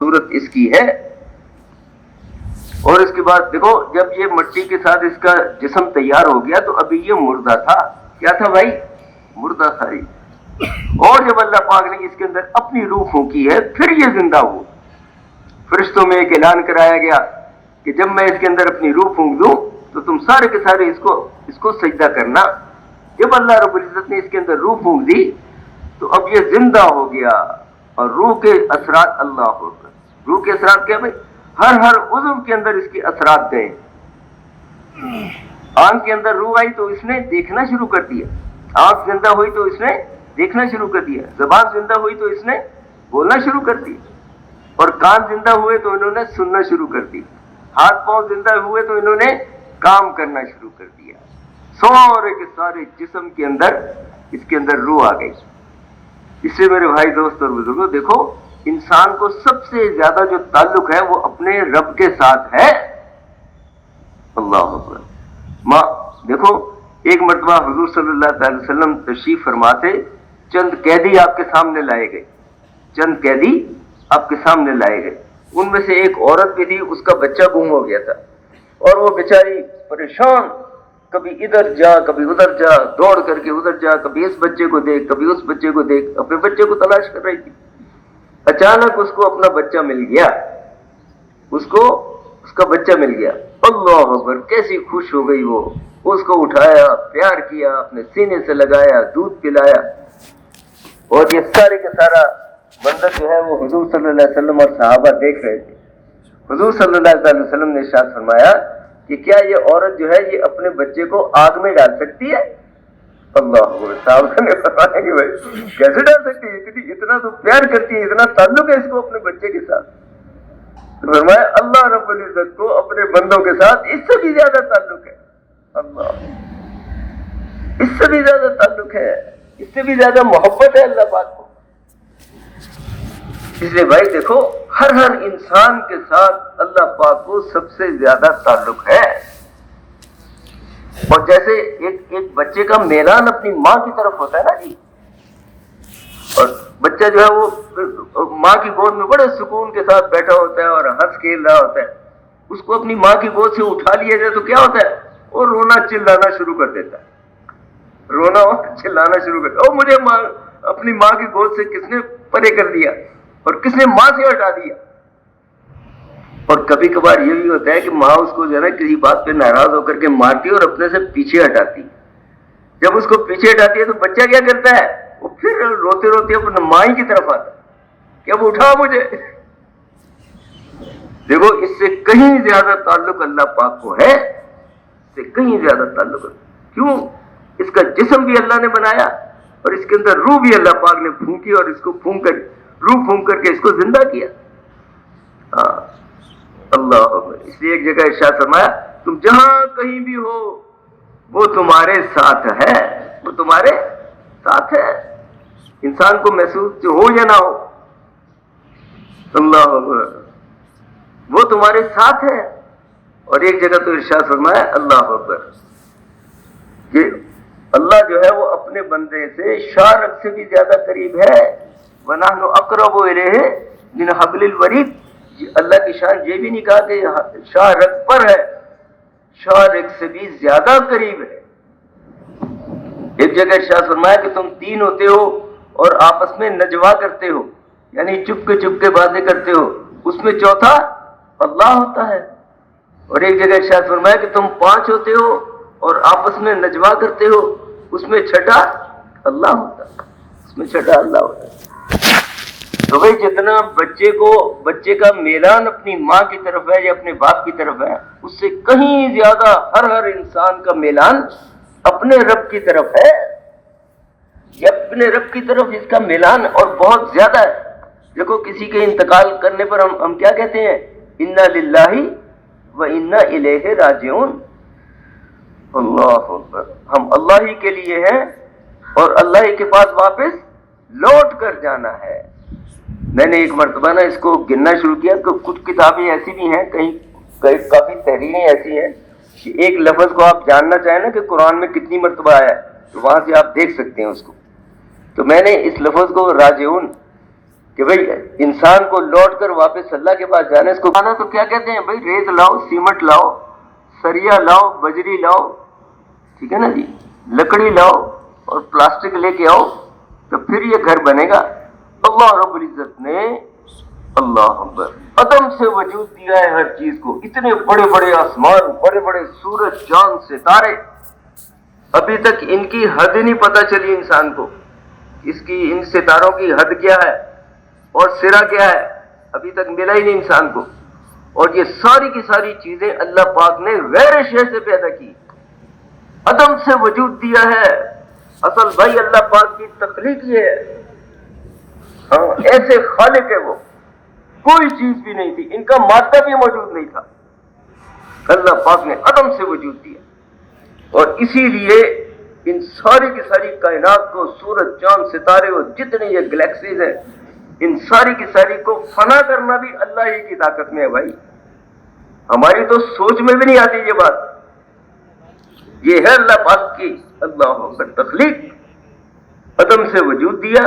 صورت اس کی ہے. اور اس کے بعد دیکھو جب یہ مٹی کے ساتھ اس کا جسم تیار ہو گیا تو ابھی یہ مردہ تھا. کیا تھا بھائی؟ مردہ تھا یہ. اور جب اللہ پاک نے اس کے اندر اپنی روح پھونکی ہے پھر یہ زندہ ہوا. فرشتوں میں ایک اعلان کرایا گیا کہ جب میں اس کے اندر اپنی روح پھونک دوں تو تم سارے کے سارے اس کو سجدہ کرنا. جب اللہ رب العزت نے اس کے اندر روح پھونک دی تو اب یہ زندہ ہو گیا. اور روح کے اثرات اللہ ہو گئے. روح کے اثرات کیا بھائی؟ ہر عضو کے اندر اس کے اثرات گئے. آنکھ کے اندر روح آئی تو اس نے دیکھنا شروع کر دیا. آنکھ زندہ ہوئی تو اس نے دیکھنا شروع کر دیا. زبان زندہ ہوئی تو اس نے بولنا شروع کر دیا. اور کان زندہ ہوئے تو انہوں نے سننا شروع کر دی. ہاتھ پاؤں زندہ ہوئے تو انہوں نے کام کرنا شروع کر دیا. سارے کے سارے جسم کے اندر اس کے اندر روح آ گئی. اس سے میرے بھائی دوست اور بزرگوں دیکھو انسان کو سب سے زیادہ جو تعلق ہے وہ اپنے رب کے ساتھ ہے. اللہ اکبر. دیکھو ایک مرتبہ حضور صلی اللہ علیہ وسلم تشریف فرماتے چند قیدی آپ کے سامنے لائے گئے. چند قیدی آپ کے سامنے لائے گئے. ان میں سے ایک عورت بھی تھی, اس کا بچہ گم ہو گیا تھا اور وہ بیچاری پریشان, کبھی ادھر جا کبھی ادھر جا, دوڑ کر کے ادھر جا, کبھی اس بچے کو دیکھ کبھی اس بچے کو دیکھ, اپنے بچے کو تلاش کر رہی تھی. اچانک اس کو اپنا بچہ مل گیا. اس کا بچہ مل گیا. اللہ اکبر, کیسی خوش ہو گئی وہ. اس کو اٹھایا, پیار کیا, اپنے سینے سے لگایا, دودھ پلایا. اور یہ سارے کا سارا منظر جو ہے وہ حضور صلی اللہ علیہ وسلم اور صحابہ دیکھ رہے تھے. حضور صلی اللہ علیہ وسلم نے ارشاد فرمایا کہ کیا یہ عورت جو ہے یہ اپنے بچے کو آگ میں ڈال سکتی ہے؟ اللہ صحابہ نے فرمایا کہ بھائی کیسے ڈال سکتی ہے, اتنا تو پیار کرتی ہے, اتنا تعلق ہے اس کو اپنے بچے کے ساتھ. تو فرمایا اللہ رب العزت کو اپنے بندوں کے ساتھ اس سے بھی زیادہ تعلق ہے. اللہ, اس سے بھی زیادہ تعلق ہے, اس سے بھی زیادہ محبت ہے اللہ پاک کو. اس لیے بھائی دیکھو ہر انسان کے ساتھ اللہ پاک کو سب سے زیادہ تعلق ہے. اور جیسے ایک بچے کا میلان اپنی ماں کی طرف ہوتا ہے نا جی, اور بچہ جو ہے وہ ماں کی گود میں بڑے سکون کے ساتھ بیٹھا ہوتا ہے اور ہنس کھیل رہا ہوتا ہے. اس کو اپنی ماں کی گود سے اٹھا لیا جائے تو کیا ہوتا ہے, وہ رونا چلانا شروع کر دیتا ہے. رونا اور چلانا شروع کر دیتا ہے, مجھے اپنی ماں کی گود سے کس نے پرے کر دیا اور کس نے ماں سے ہٹا دیا. اور کبھی کبھار یہ بھی ہوتا ہے کہ ماں اس کو جو ہے نا کسی بات پہ ناراض ہو کر کے مارتی اور اپنے سے پیچھے ہٹاتی. جب اس کو پیچھے ہٹاتی ہے تو بچہ کیا کرتا ہے, وہ پھر روتے روتے اپنے ماں کی طرف آتا ہے کہ اب اٹھا مجھے. دیکھو اس سے کہیں زیادہ تعلق اللہ پاک کو ہے, اس سے کہیں زیادہ تعلق ہے. کیوں؟ اس کا جسم بھی اللہ نے بنایا اور اس کے اندر روح بھی اللہ پاک نے پھونکی اور اس کو روح پھونک کر کے اس کو زندہ کیا. اللہ. اس لیے ایک جگہ ارشاد فرمایا تم جہاں کہیں بھی ہو وہ تمہارے ساتھ ہے, وہ تمہارے ساتھ ہے. انسان کو محسوس ہو یا نہ ہو, اللہ وہ تمہارے ساتھ ہے. اور ایک جگہ تو ارشاد فرمایا اللہ اکبر کہ اللہ جو ہے وہ اپنے بندے سے شارک سے بھی زیادہ قریب ہے. وَنَحْنُ أَقْرَبُ إِلَيْهِ مِنْ حَبْلِ الْوَرِيدِ. اللہ کی شان یہ بھی نہیں کہا کہ شارک پر ہے, شارک سے بھی زیادہ قریب ہے. ایک جگہ ارشاد فرمایا کہ تم تین ہوتے ہو اور آپس میں نجوا کرتے ہو, یعنی چپ کے باتیں کرتے ہو, اس میں چوتھا اللہ ہوتا ہے. اور ایک جگہ ارشاد فرمایا کہ تم پانچ ہوتے ہو اور آپس میں نجوا کرتے ہو, اس میں چھٹا اللہ ہوتا ہے, اس میں چھٹا اللہ ہوتا ہے. تو بھائی جتنا بچے کا میلان اپنی ماں کی طرف ہے یا اپنے باپ کی طرف ہے, اس سے کہیں زیادہ ہر انسان کا میلان اپنے رب کی طرف ہے. یہ اپنے رب کی طرف اس کا میلان اور بہت زیادہ ہے. دیکھو کسی کے انتقال کرنے پر ہم کیا کہتے ہیں, انا للہ و انا الیہ راجعون. اللہ اکبر, ہم اللہ ہی کے لیے ہیں اور اللہ ہی کے پاس واپس لوٹ کر جانا ہے. میں نے ایک مرتبہ نا اس کو گننا شروع کیا کہ کچھ کتابیں ایسی بھی ہیں, کہیں کافی تحریریں ایسی ہیں کہ ایک لفظ کو آپ جاننا چاہیں نا کہ قرآن میں کتنی مرتبہ آیا ہے تو وہاں سے آپ دیکھ سکتے ہیں اس کو. تو میں نے اس لفظ کو راجعون کہ بھئی انسان کو لوٹ کر واپس اللہ کے پاس جانا، اس کو کھانا تو کیا کہتے ہیں بھئی، ریت لاؤ، سیمنٹ لاؤ، سریا لاؤ، بجری لاؤ، ٹھیک ہے نا جی، لکڑی لاؤ اور پلاسٹک لے کے آؤ تو پھر یہ گھر بنے گا۔ اللہ رب العزت نے اللہ اکبر عدم سے وجود دیا ہے ہر چیز کو، اتنے بڑے بڑے آسمان، بڑے بڑے سورج، چاند، ستارے، ابھی تک ان کی حد نہیں پتہ چلی انسان کو، اس کی ان ستاروں کی حد کیا ہے اور سرا کیا ہے، ابھی تک ملا ہی نہیں انسان کو۔ اور یہ ساری کی ساری چیزیں اللہ پاک نے غیر شے سے پیدا کی، عدم سے وجود دیا ہے۔ اصل بھائی اللہ پاک کی تخلیق یہ ہے، ہاں ایسے خالق ہے وہ، کوئی چیز بھی نہیں تھی، ان کا مادہ بھی موجود نہیں تھا، اللہ پاک نے عدم سے وجود دیا۔ اور اسی لیے ان ساری کی ساری کائنات کو، سورج، چاند، ستارے اور جتنے یہ گلیکسیز ہیں، ان ساری کی ساری کو فنا کرنا بھی اللہ ہی کی طاقت میں ہے بھائی، ہماری تو سوچ میں بھی نہیں آتی یہ بات۔ یہ ہے اللہ پاک کی اللہ اکبر تخلیق، عدم سے وجود دیا،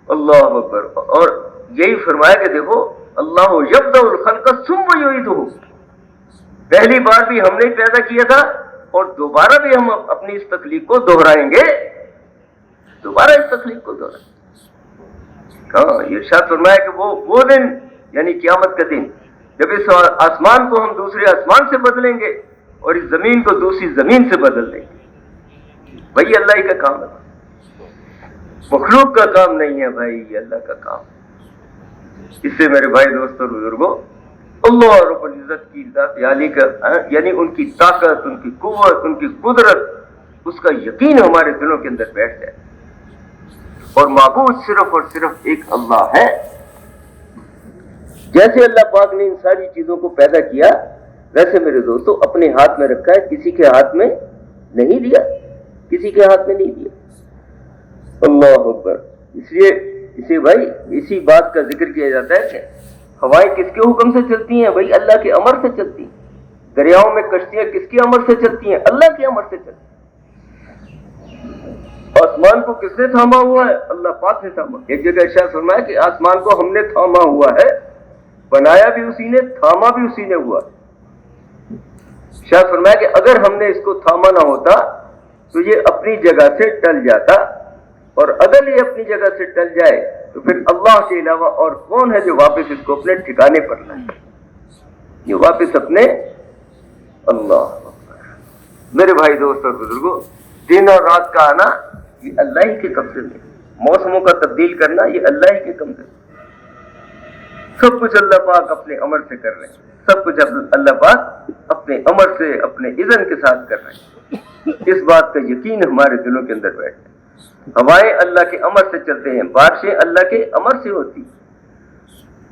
اللہ اکبر۔ اور یہی فرمایا کہ دیکھو اللہ یبدأ الخلق ثم یعیدہ، پہلی بار بھی ہم نے پیدا کیا تھا اور دوبارہ بھی ہم اپنی اس تخلیق کو دہرائیں گے، دوبارہ اس تخلیق کو دہرائیں گے۔ ہاں یہ ارشاد فرمایا کہ وہ دن یعنی قیامت کا دن جب اس آسمان کو ہم دوسرے آسمان سے بدلیں گے اور اس زمین کو دوسری زمین سے بدل دیں گے۔ بھائی اللہ ہی کا کام ہے، مخلوق کا کام نہیں ہے بھائی، یہ اللہ کا کام ہے۔ اس سے میرے بھائی دوستوں اور بزرگوں، اللہ رب العزت کی ذات عالی کا یعنی ان کی طاقت، ان کی قوت، ان کی قدرت، اس کا یقین ہمارے دلوں کے اندر بیٹھ جائے، اور معبود صرف اور صرف ایک اللہ ہے۔ جیسے اللہ پاک نے ان ساری چیزوں کو پیدا کیا، ویسے میرے دوستوں اپنے ہاتھ میں رکھا ہے، کسی کے ہاتھ میں نہیں دیا، کسی کے ہاتھ میں نہیں دیا۔ اللہ اکبر۔ اس لیے اسی بھائی اسی بات کا ذکر کیا جاتا ہے کہ ہوائیں کس کے حکم سے چلتی ہیں بھائی؟ اللہ کے امر سے چلتی ہیں۔ دریاؤں میں کشتیاں کس کے امر سے چلتی ہیں؟ اللہ کے امر سے چلتی ہیں۔ آسمان کو کس نے تھاما ہوا ہے؟ اللہ پاک نے تھاما۔ ایک جگہ ارشاد فرمایا کہ آسمان کو ہم نے تھاما ہوا ہے، بنایا بھی اسی نے، تھاما بھی اسی نے ہوا۔ ارشاد فرمایا کہ اگر ہم نے اس کو تھاما نہ ہوتا تو یہ اپنی جگہ سے ٹل جاتا، اور اگر یہ اپنی جگہ سے ٹل جائے تو پھر اللہ کے علاوہ اور کون ہے جو واپس اس کو اپنے ٹھکانے پر لائے؟ یہ واپس اپنے اللہ۔ میرے بھائی دوست اور بزرگوں، دن اور رات کا آنا یہ اللہ ہی کے قبضے میں، موسموں کا تبدیل کرنا یہ اللہ ہی کے قبضے میں، سب کچھ اللہ پاک اپنے امر سے کر رہے ہیں، سب کچھ اللہ پاک اپنے امر سے، اپنے اذن کے ساتھ کر رہے ہیں۔ اس بات کا یقین ہمارے دلوں کے اندر بیٹھے۔ ہوائیں اللہ کے امر سے چلتے ہیں، بارشیں اللہ کے امر سے ہوتی،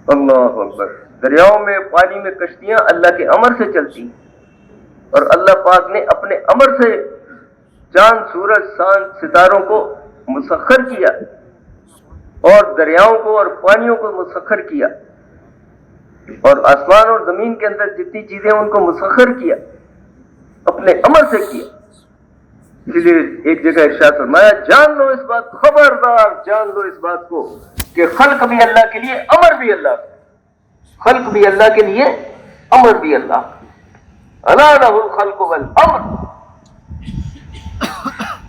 اللہ اکبر۔ دریاؤں میں، پانی میں کشتیاں اللہ کے امر سے چلتی، اور اللہ پاک نے اپنے امر سے چاند، سورج، ستاروں کو مسخر کیا، اور دریاؤں کو اور پانیوں کو مسخر کیا، اور آسمان اور زمین کے اندر جتنی چیزیں ان کو مسخر کیا، اپنے امر سے کیا۔ اس لیے ایک جگہ ارشاد فرمایا، جان لو اس بات، خبردار جان لو اس بات کو کہ خلق بھی اللہ کے لیے، امر بھی اللہ کا، خلق بھی اللہ کے لیے، امر بھی اللہ کا۔ الا لہ الخلق والامر،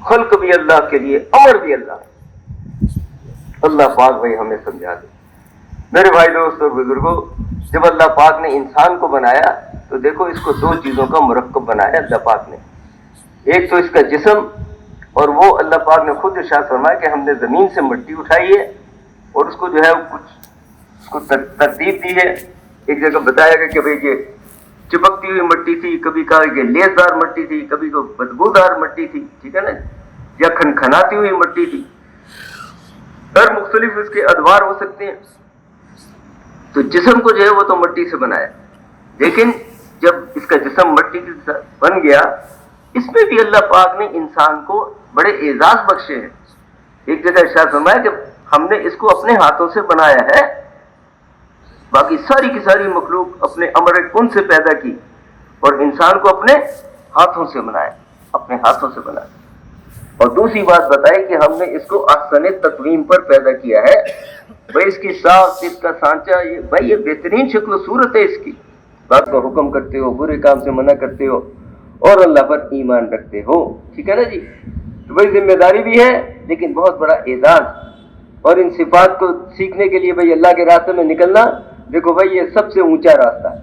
خلق بھی اللہ کے لیے، امر بھی اللہ کا۔ اللہ پاک بھائی ہمیں سمجھا دے۔ میرے بھائی دوست اور بزرگوں، جب اللہ پاک نے انسان کو بنایا تو دیکھو اس کو دو چیزوں کا مرکب بنایا اللہ پاک نے۔ ایک تو اس کا جسم، اور وہ اللہ پاک نے خود ارشاد فرمایا کہ ہم نے زمین سے مٹی اٹھائی ہے اور اس کو جو ہے کچھ اس کو ترتیب دی ہے۔ ایک جگہ بتایا گیا کہ بھئی یہ چپکتی ہوئی مٹی تھی، کبھی کہا کہ لیسدار مٹی تھی، کبھی کو بدبودار مٹی تھی، ٹھیک ہے نا، یا کھنکھناتی ہوئی مٹی تھی، ہر مختلف اس کے ادوار ہو سکتے ہیں۔ تو جسم کو جو ہے وہ تو مٹی سے بنایا، لیکن جب اس کا جسم مٹی سے بن گیا، اس میں بھی اللہ پاک نے انسان کو بڑے اعزاز بخشے ہیں۔ ایک جگہ ارشاد فرمایا کہ ہم نے اس کو اپنے ہاتھوں سے بنایا ہے، باقی ساری کی ساری مخلوق اپنے امر کن سے پیدا کی، اور انسان کو اپنے ہاتھوں سے بنایا، اپنے ہاتھوں سے بنایا۔ اور دوسری بات بتائی کہ ہم نے اس کو احسن تقویم پر پیدا کیا ہے. بھائی اس کی صاف چیز کا سانچہ، یہ بھائی یہ بہترین شکل و صورت ہے اس کی. بات کا حکم کرتے ہو، برے کام سے منع کرتے ہو اور اللہ پر ایمان رکھتے ہو. ٹھیک ہے نا جی؟ تو بھائی ذمہ داری بھی ہے لیکن بہت بڑا اعزاز. اور ان صفات کو سیکھنے کے لیے بھائی اللہ کے راستے میں نکلنا، دیکھو بھائی یہ سب سے اونچا راستہ ہے،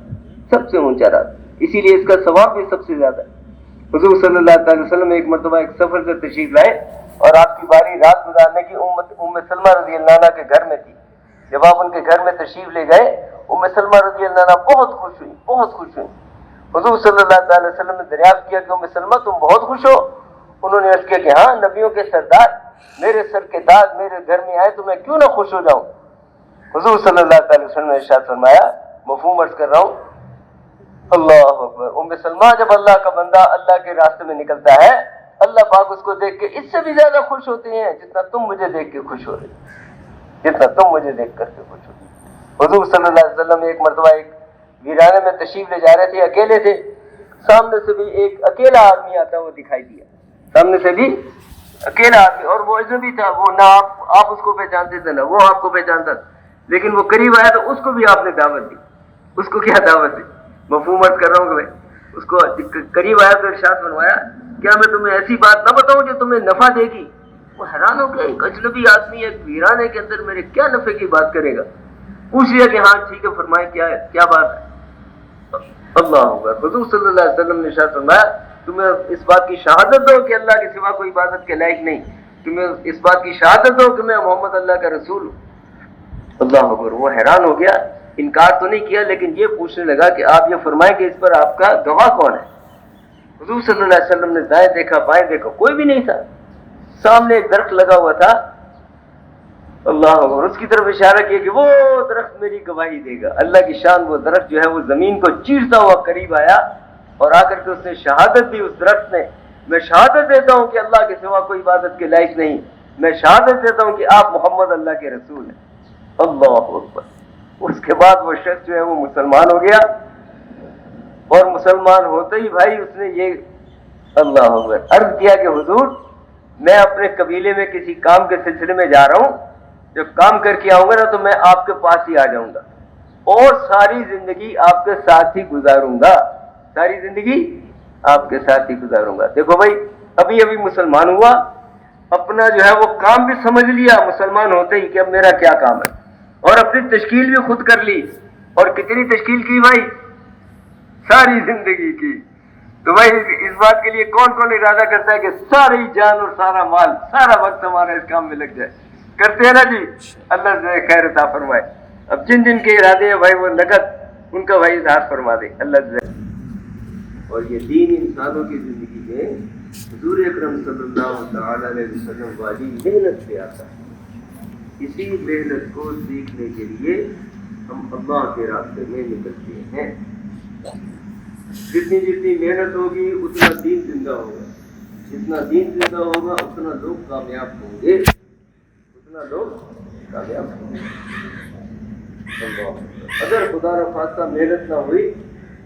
سب سے اونچا راستہ. اسی لیے اس کا ثواب بھی سب سے زیادہ ہے. حضور صلی اللہ علیہ وسلم ایک مرتبہ ایک سفر سے تشریف لائے اور آپ کی باری رات گزارنے کی ام سلمہ رضی اللہ عنہ کے گھر میں تھی. جب آپ ان کے گھر میں تشریف لے گئے، ام سلمہ رضی اللہ عنہ بہت خوش ہوئی، بہت خوش ہوئی. حضور صلی اللہ علیہ وسلم نے دریافت کیا کہ ام سلمہ تم بہت خوش ہو؟ انہوں نے عرض کیا کہ ہاں، نبیوں کے سردار، میرے سر کے تاج میرے گھر میں آئے تو میں کیوں نہ خوش ہو جاؤں. حضور صلی اللہ علیہ وسلم نے ارشاد فرمایا، مفہوم عرض کر رہا ہوں، اللہ اکبر. ام سلمہ جب اللہ کا بندہ اللہ کے راستے میں نکلتا ہے، اللہ پاک اس کو دیکھ کے اس سے بھی زیادہ خوش ہوتے ہیں جتنا تم مجھے دیکھ کے خوش ہو رہے، جتنا تم مجھے دیکھ کر کے خوش ہو رہے. حضور صلی اللہ علیہ وسلم ایک مرتبہ ایک ویرانے میں تشریف لے جا رہے تھے، اکیلے تھے. سامنے سے بھی ایک اکیلا آدمی آتا وہ دکھائی دیا، سامنے سے بھی اکیلا آدمی، اور وہ اجنبی تھا. وہ نہ آپ اس کو پہچانتے تھے نہ وہ آپ کو پہچانتا تھا، لیکن وہ قریب آیا تو اس کو بھی آپ نے دعوت دی. اس کو کیا دعوت دی؟ مفہوم عرض کر رہا ہوں کہ بھائی اس کو قریب آیا تو ارشاد فرمایا، کیا میں تمہیں ایسی بات نہ بتاؤں جو تمہیں نفع دے گی؟ وہ حیران ہو گیا، ایک اجنبی آدمی ایک ویرانے کے اندر میرے کیا نفع کی بات کرے گا. پوچھ لیا کہ ہاں ٹھیک ہے، فرمائے کیا بات ہے. اللہ ہوگا. حضور صلی اللہ علیہ وسلم نے ارشاد فرمایا، تمہیں اس بات کی شہادت دو کہ اللہ کے سوا کوئی عبادت کے لائق نہیں، تمہیں اس بات کی شہادت دو کہ میں محمد اللہ کا رسول ہوں. اللہ اکبر. وہ حیران ہو گیا، انکار تو نہیں کیا لیکن یہ پوچھنے لگا کہ آپ یہ فرمائیں کہ اس پر آپ کا گواہ کون ہے. حضور صلی اللہ علیہ وسلم نے دائیں دیکھا بائیں دیکھا، کوئی بھی نہیں تھا. سامنے ایک درخت لگا ہوا تھا، اللہ اکبر، اس کی طرف اشارہ کیا کہ وہ درخت میری گواہی دے گا. اللہ کی شان، وہ درخت جو ہے وہ زمین کو چیرتا ہوا قریب آیا اور آ کر کے اس نے شہادت دی. اس درخت نے، میں شہادت دیتا ہوں کہ اللہ کے سوا کوئی عبادت کے لائق نہیں، میں شہادت دیتا ہوں کہ آپ محمد اللہ کے رسول ہیں. اللہ اکبر. اس کے بعد وہ شخص جو ہے وہ مسلمان ہو گیا، اور مسلمان ہوتے ہی بھائی اس نے یہ اللہ اکبر عرض کیا کہ حضور میں اپنے قبیلے میں کسی کام کے سلسلے میں جا رہا ہوں، جب کام کر کے آؤں گا نا تو میں آپ کے پاس ہی آ جاؤں گا اور ساری زندگی آپ کے ساتھ ہی گزاروں گا، ساری زندگی آپ کے ساتھ ہی گزاروں گا. دیکھو بھائی ابھی ابھی مسلمان ہوا، اپنا جو ہے وہ کام بھی سمجھ لیا مسلمان ہوتے ہی کہ اب میرا کیا کام ہے، اور اپنی تشکیل بھی خود کر لی. اور کتنی تشکیل کی بھائی؟ ساری زندگی کی. تو بھائی اس بات کے لیے کون کون ارادہ کرتا ہے کہ ساری جان اور سارا مال سارا وقت ہمارا اس کام میں لگ جائے؟ کرتے ہیں نا جی؟ اللہ سے خیر عطا فرمائے. اب جن جن کے ارادے ہیں بھائی وہ نقد ان کا بھائی اظہار فرما دے اللہ سے. اور یہ دین انسانوں کی زندگی میں حضور اکرم صلی اللہ تعالی علیہ وسلم والی محنت سے آتا ہے. اسی محنت کو سیکھنے کے لیے ہم اللہ کے راستے میں نکلتے ہیں. جتنی جتنی محنت ہوگی اتنا دین زندہ ہوگا، جتنا دین زندہ ہوگا اتنا لوگ کامیاب ہوں گے، اتنا لوگ کامیاب ہوں گے. اگر خدا را خواستہ محنت نہ ہوئی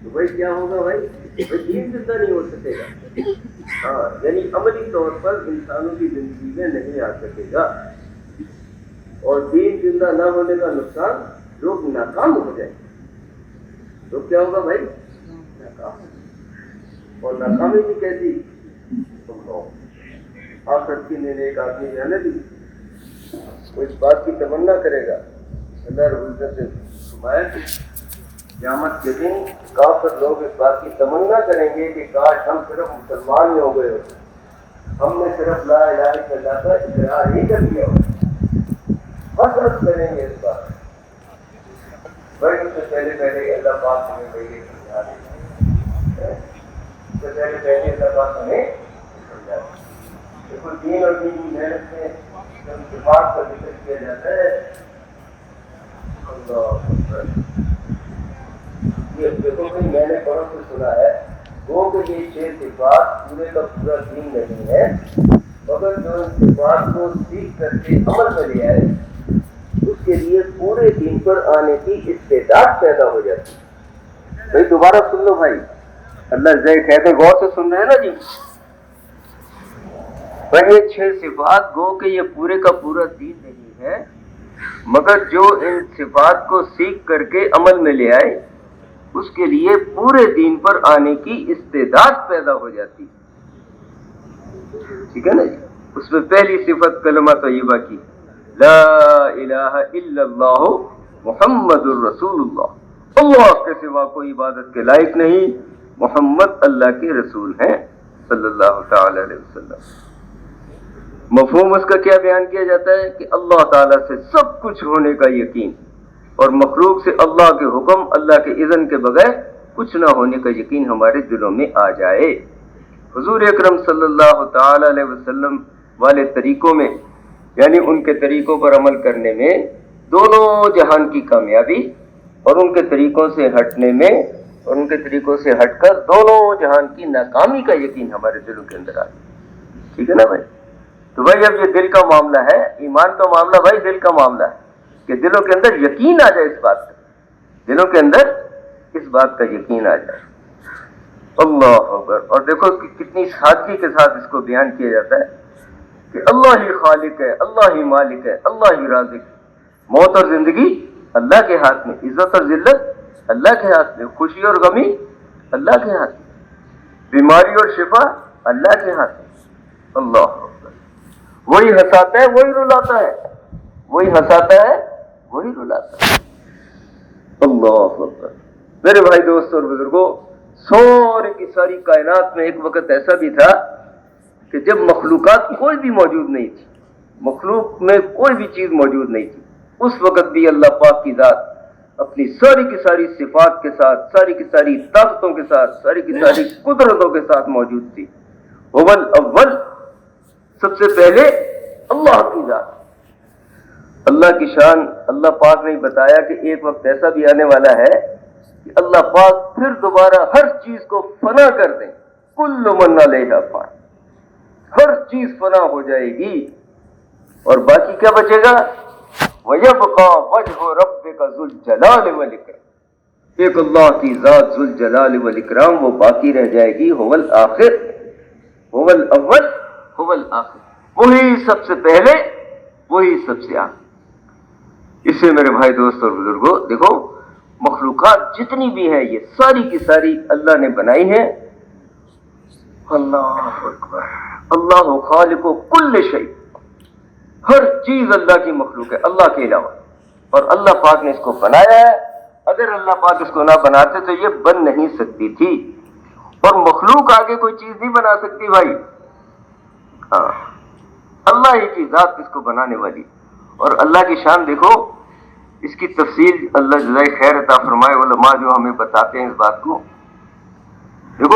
تو بھائی کیا ہوگا بھائی؟ دین زندہ نہیں ہو سکے گا. ہاں یعنی عملی طور پر انسانوں کی زندگی میں نہیں آ سکے گا. اور دین زندہ نہ ہونے کا نقصان، لوگ ناکام ہو جائیں. تو کیا ہوگا بھائی؟ ناکام. اور ناکامی بھی کیسی؟ آخرت کی ایک آدمی جو ہے نا جی، وہ اس بات کی تمنا کرے گا، اللہ رب العزت نے فرمایا کہ قیامت کے دن کافر لوگ اس بات کی تمنا کریں گے کہ کاش ہم صرف مسلمان ہی ہو گئے ہوتے، ہم نے صرف لا الہ الا اللہ کا اقرار ہی کر دیا ہوتا. حسرت کریں گے اس بات. بھائی اس سے پہلے اللہ پاک ہمیں پہلے سمجھا دے، اس سے پہلے اللہ پاک ہمیں سمجھا دے. دیکھو دین اور دین کی محنت میں جب صفات کا ذکر کیا جاتا ہے، یہ دیکھو کہ میں نے قرآن سے سنا ہے وہ کہ یہ 6 صفات پورے کا پورا دین نہیں ہے، مگر جو ان صفات کو سیکھ کر کے عمل میں لے آئے اس کے لیے پورے دین پر آنے کی استعداد پیدا ہو جاتی ہے. بھائی دوبارہ سن لو بھائی، اللہ جائے کہتے غور سے سن رہے ہیں نا جی. پر یہ 6 صفات گو کہ یہ پورے کا پورا دین نہیں ہے، مگر جو ان صفات کو سیکھ کر کے عمل میں لے آئے اس کے لیے پورے دین پر آنے کی استعداد پیدا ہو جاتی، ٹھیک ہے نا جی۔ اس میں پہلی صفت کلمہ طیبہ کی، لا الہ الا اللہ محمد الرسول اللہ، اللہ کے سوا کوئی عبادت کے لائق نہیں، محمد اللہ کے رسول ہیں صلی اللہ تعالی علیہ وسلم۔ مفہوم اس کا کیا بیان کیا جاتا ہے کہ اللہ تعالیٰ سے سب کچھ ہونے کا یقین، اور مخلوق سے اللہ کے حکم، اللہ کے اذن کے بغیر کچھ نہ ہونے کا یقین ہمارے دلوں میں آ جائے۔ حضور اکرم صلی اللہ تعالی علیہ وسلم والے طریقوں میں، یعنی ان کے طریقوں پر عمل کرنے میں دونوں جہان کی کامیابی، اور ان کے طریقوں سے ہٹنے میں اور ان کے طریقوں سے ہٹ کر دونوں جہان کی ناکامی کا یقین ہمارے دلوں کے اندر آ جائے، ٹھیک ہے نا بھائی؟ تو بھائی اب یہ دل کا معاملہ ہے، ایمان کا معاملہ بھائی دل کا معاملہ ہے، کہ دلوں کے اندر یقین آ جائے اس بات کا، دلوں کے اندر اس بات کا یقین آ جائے۔ اللہ اکبر۔ اور دیکھو کہ کتنی سادگی کے ساتھ اس کو بیان کیا جاتا ہے کہ اللہ ہی خالق ہے، اللہ ہی مالک ہے، اللہ ہی رازق ہے، موت اور زندگی اللہ کے ہاتھ میں، عزت اور ذلت اللہ کے ہاتھ میں، خوشی اور غمی اللہ کے ہاتھ میں، بیماری اور شفا اللہ کے ہاتھ میں۔ اللہ اکبر۔ وہی ہنساتا ہے وہی رلاتا ہے، وہی ہنساتا ہے وہی رلاتا ہے۔ اللہ اکبر۔ میرے بھائی دوستوں اور بزرگوں، ساری کی ساری کائنات میں ایک وقت ایسا بھی تھا کہ جب مخلوقات کوئی بھی موجود نہیں تھی، مخلوق میں کوئی بھی چیز موجود نہیں تھی، اس وقت بھی اللہ پاک کی ذات اپنی ساری کی ساری صفات کے ساتھ، ساری کی ساری طاقتوں کے ساتھ، ساری کی ساری قدرتوں کے ساتھ موجود تھی۔ اول اول، سب سے پہلے اللہ کی ذات، اللہ کی شان اللہ پاک نے بتایا کہ ایک وقت ایسا بھی آنے والا ہے کہ اللہ پاک پھر دوبارہ ہر چیز کو فنا کر دیں، کل من علیہا فان، ہر چیز فنا ہو جائے گی اور باقی کیا بچے گا؟ وَيَبْقَى وَجْهُ رَبِّكَ ذُو الْجَلَالِ وَالْإِكْرَامِ، ایک اللہ کی ذات ذو الجلال والاکرام وہ باقی رہ جائے گی، هو الآخر، هو الاول، هو الآخر، وہی سب سے پہلے وہی سب سے آخر۔ اس سے میرے بھائی دوست اور بزرگوں دیکھو، مخلوقات جتنی بھی ہیں یہ ساری کی ساری اللہ نے بنائی ہیں۔ اللہ اکبر۔ اللہ خالق کل شیء، ہر چیز اللہ کی مخلوق ہے اللہ کے علاوہ، اور اللہ پاک نے اس کو بنایا ہے۔ اگر اللہ پاک اس کو نہ بناتے تو یہ بن نہیں سکتی تھی، اور مخلوق آگے کوئی چیز نہیں بنا سکتی بھائی، ہاں اللہ ہی کی ذات اس کو بنانے والی۔ اور اللہ کی شان دیکھو، اس کی تفصیل اللہ جزائے خیر عطا فرمائے علماء جو ہمیں بتاتے ہیں اس بات کو،